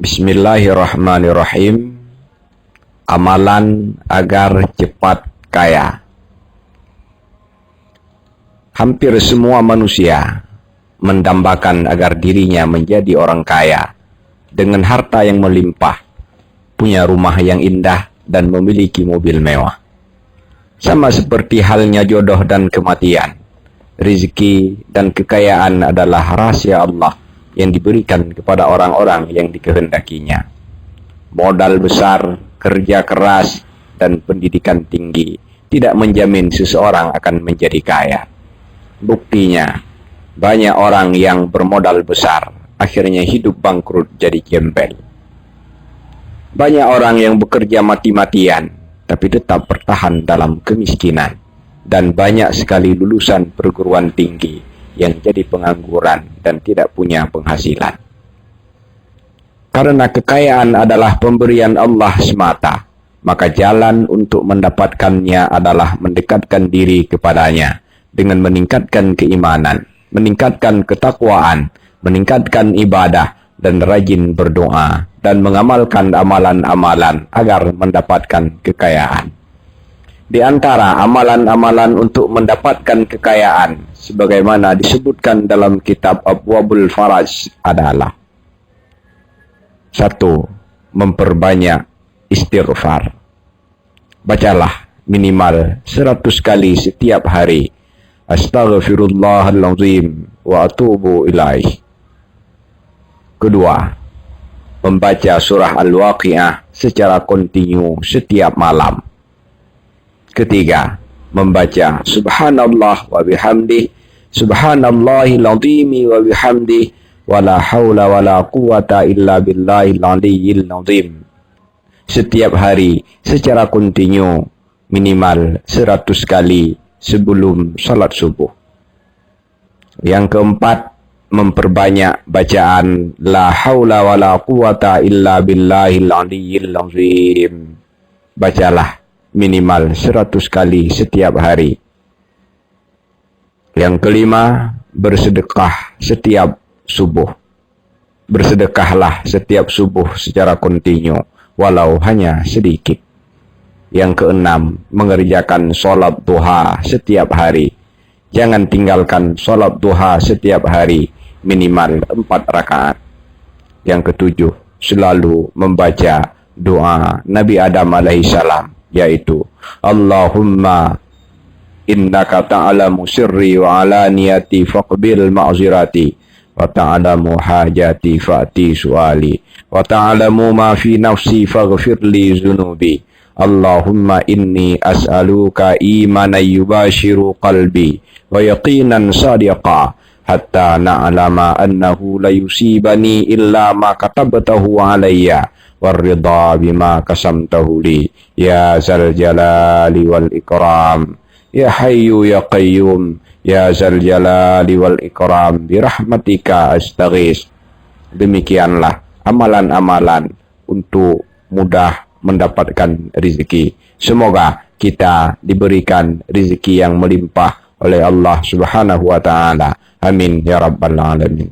Bismillahirrahmanirrahim. Amalan agar cepat kaya. Hampir semua manusia mendambakan agar dirinya menjadi orang kaya dengan harta yang melimpah, punya rumah yang indah, dan memiliki mobil mewah. Sama seperti halnya jodoh dan kematian, rezeki dan kekayaan adalah rahasia Allah yang diberikan kepada orang-orang yang dikehendakinya. Modal besar, kerja keras, dan pendidikan tinggi tidak menjamin seseorang akan menjadi kaya. Buktinya, banyak orang yang bermodal besar akhirnya hidup bangkrut jadi gembel. Banyak orang yang bekerja mati-matian tapi tetap bertahan dalam kemiskinan. Dan banyak sekali lulusan perguruan tinggi yang jadi pengangguran dan tidak punya penghasilan. Karena kekayaan adalah pemberian Allah semata, maka jalan untuk mendapatkannya adalah mendekatkan diri kepadanya dengan meningkatkan keimanan, meningkatkan ketakwaan, meningkatkan ibadah, dan rajin berdoa, dan mengamalkan amalan-amalan agar mendapatkan kekayaan. Di antara amalan-amalan untuk mendapatkan kekayaan, sebagaimana disebutkan dalam kitab Abwabul Faraj adalah: 1. Memperbanyak istighfar. Bacalah minimal 100 kali setiap hari, Astaghfirullahaladzim wa atubu ilaih. 2. Membaca surah Al-Waqi'ah secara kontinu setiap malam. 3. Membaca subhanallah wa bihamdih, subhanallahil azimi wa bihamdih, wala haula wala quwata illa billahil aliyyil azim. Setiap hari secara kontinu minimal 100 kali sebelum salat subuh. Yang keempat, memperbanyak bacaan la haula wala quwata illa billahil aliyyil azim. Bacalah minimal 100 kali setiap hari. Yang kelima, bersedekah setiap subuh. Bersedekahlah setiap subuh secara kontinu, walau hanya sedikit. Yang keenam, mengerjakan sholat duha setiap hari. Jangan tinggalkan sholat duha setiap hari, minimal 4 rakaat. Yang ketujuh, selalu membaca doa Nabi Adam alaihissalam, yaitu Allahumma innaka ta'alamu sirri wa alaniyati faqbil ma'zirati wa ta'alamu hajati fa'ti su'ali wa ta'alamu ma fi nafsi faghfirli zunubi. Allahumma inni as'aluka imanan yubashiru qalbi wa yaqinan sadiqa hatta na'lama annahu la yusibani illa ma katabtahu alayya warridha bima qasamtahu li ya zal jalali wal ikram ya hayyu ya qayyum ya zal jalali wal ikram birahmatika astaghis. Demikianlah amalan-amalan untuk mudah mendapatkan rezeki. Semoga kita diberikan rezeki yang melimpah oleh Allah Subhanahu wa taala. Amin ya rabbal alamin.